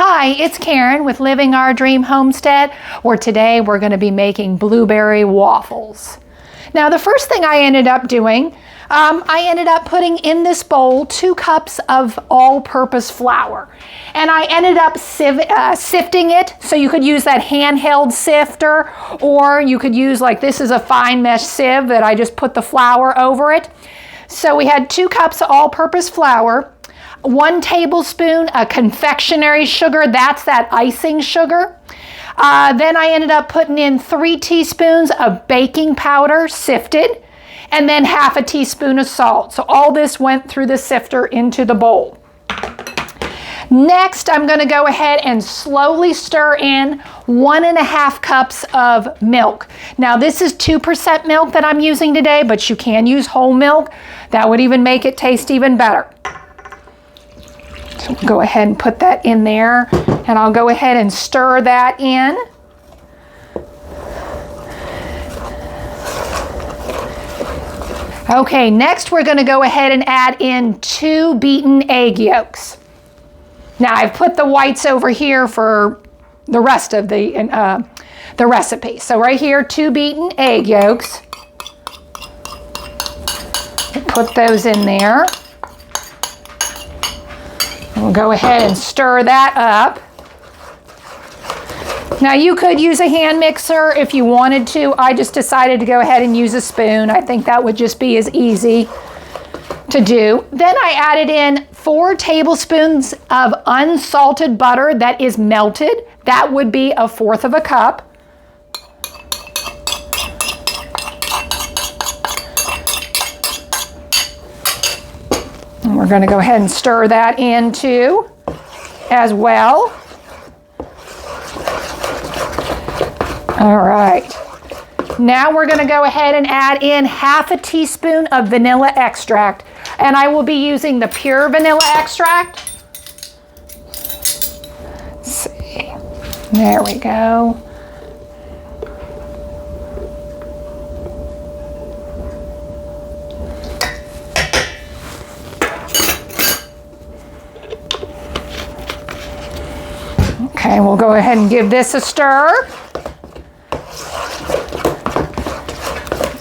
Hi, it's Karen with Living Our Dream Homestead, where today we're going to be making blueberry waffles. Now, the first thing I ended up doing, I ended up putting in this bowl 2 cups of all-purpose flour. And I ended up sifting it, so you could use that handheld sifter, or you could use, like, this is a fine mesh sieve that I just put the flour over it. So we had 2 cups of all-purpose flour, 1 tablespoon of confectionery sugar, that's that icing sugar. Then I ended up putting in 3 teaspoons of baking powder, sifted, and then half a teaspoon of salt. So all this went through the sifter into the bowl. Next, I'm going to go ahead and slowly stir in 1.5 cups of milk. Now, this is 2% milk that I'm using today, but you can use whole milk. That would even make it taste even better. So go ahead and put that in there, and I'll go ahead and stir that in. Okay, next we're going to go ahead and add in 2 beaten egg yolks. Now, I've put the whites over here for the rest of the recipe. So right here, 2 beaten egg yolks. Put those in there. We'll go ahead and stir that up. Now, you could use a hand mixer if you wanted to. I just decided to go ahead and use a spoon. I think that would just be as easy to do. Then I added in 4 tablespoons of unsalted butter that is melted. That would be 1/4 cup. And we're going to go ahead and stir that in too, as well. All right. Now we're going to go ahead and add in half a teaspoon of vanilla extract. And I will be using the pure vanilla extract. Let's see. There we go. Okay, we'll go ahead and give this a stir.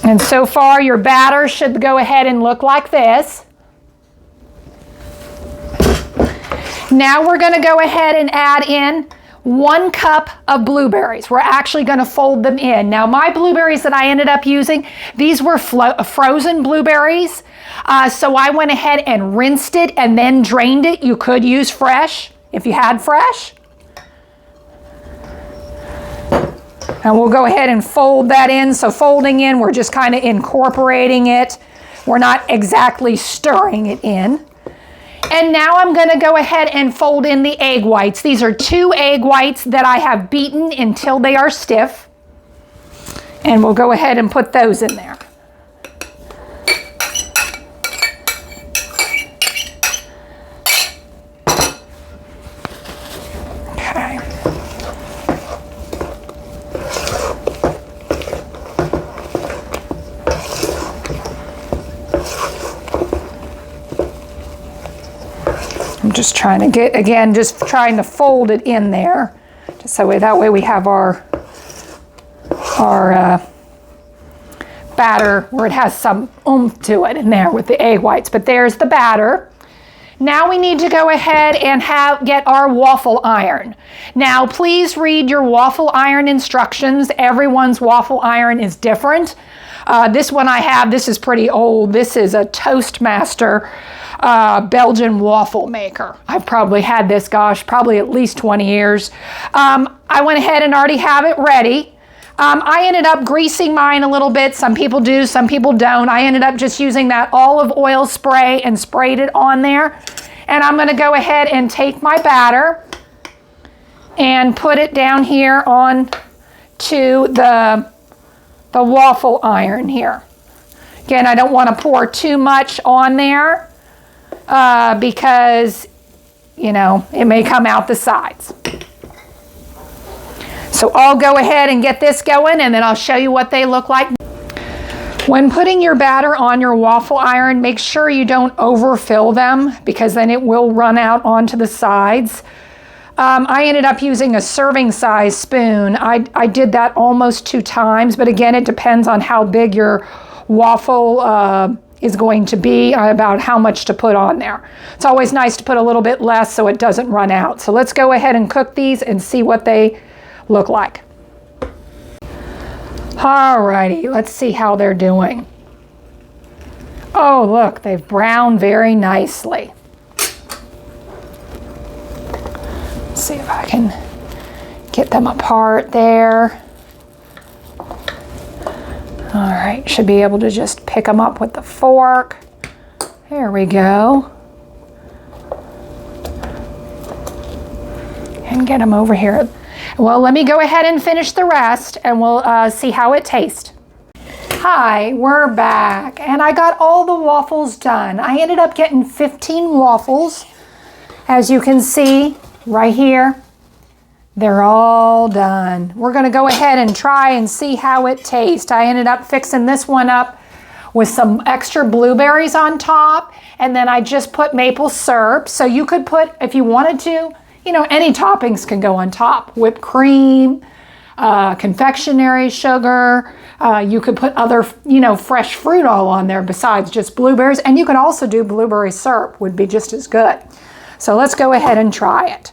And so far, your batter should go ahead and look like this. Now we're going to go ahead and add in 1 cup of blueberries. We're actually going to fold them in. Now, my blueberries that I ended up using, these were frozen blueberries. So I went ahead and rinsed it and then drained it. You could use fresh if you had fresh. And we'll go ahead and fold that in. So folding in, we're just kind of incorporating it. We're not exactly stirring it in. And now I'm going to go ahead and fold in the egg whites. These are 2 egg whites that I have beaten until they are stiff. And we'll go ahead and put those in there. Okay. I'm just trying to get, again, just trying to fold it in there, just so that way we have our batter where it has some oomph to it in there with the egg whites. But there's the batter. Now we need to go ahead and get our waffle iron. Now, please read your waffle iron instructions. Everyone's waffle iron is different. This one I have, this is pretty old. This is a Toastmaster Belgian waffle maker. I've probably had this, gosh, probably at least 20 years. I went ahead and already have it ready. I ended up greasing mine a little bit. Some people do, some people don't. I ended up just using that olive oil spray and sprayed it on there. And I'm going to go ahead and take my batter and put it down here on to the waffle iron here. Again, I don't want to pour too much on there because, you know, it may come out the sides. So I'll go ahead and get this going, and then I'll show you what they look like. When putting your batter on your waffle iron, make sure you don't overfill them because then it will run out onto the sides. I ended up using a serving size spoon. I did that almost 2 times, but again, it depends on how big your waffle is going to be, about how much to put on there. It's always nice to put a little bit less so it doesn't run out. So let's go ahead and cook these and see what they look like. Alrighty, let's see how they're doing. Oh, look, they've browned very nicely. Let's see if I can get them apart there. All right, should be able to just pick them up with the fork. There we go. And get them over here. Well, let me go ahead and finish the rest and we'll see how it tastes. Hi, we're back and I got all the waffles done. I ended up getting 15 waffles. As you can see right here, they're all done. We're gonna go ahead and try and see how it tastes. I ended up fixing this one up with some extra blueberries on top, and then I just put maple syrup. So you could put, if you wanted to, you know, any toppings can go on top. Whipped cream, confectionery sugar. You could put other, you know, fresh fruit all on there besides just blueberries. And you can also do blueberry syrup, would be just as good. So let's go ahead and try it.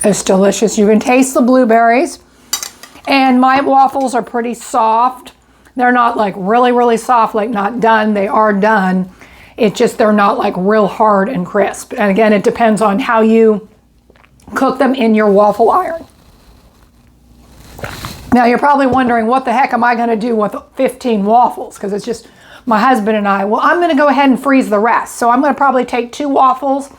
It's delicious. You can taste the blueberries, and my waffles are pretty soft. They're not like really, really soft, like not done. They are done. It's just they're not like real hard and crisp. And again, it depends on how you cook them in your waffle iron. Now you're probably wondering, what the heck am I going to do with 15 waffles? Because it's just my husband and I. Well, I'm going to go ahead and freeze the rest. So I'm going to probably take 2 waffles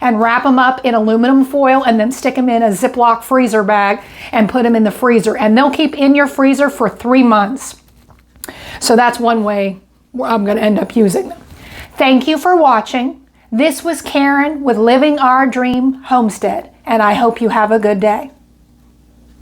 and wrap them up in aluminum foil and then stick them in a Ziploc freezer bag and put them in the freezer. And they'll keep in your freezer for 3 months. So that's one way I'm going to end up using them. Thank you for watching. This was Karen with Living Our Dream Homestead, and I hope you have a good day.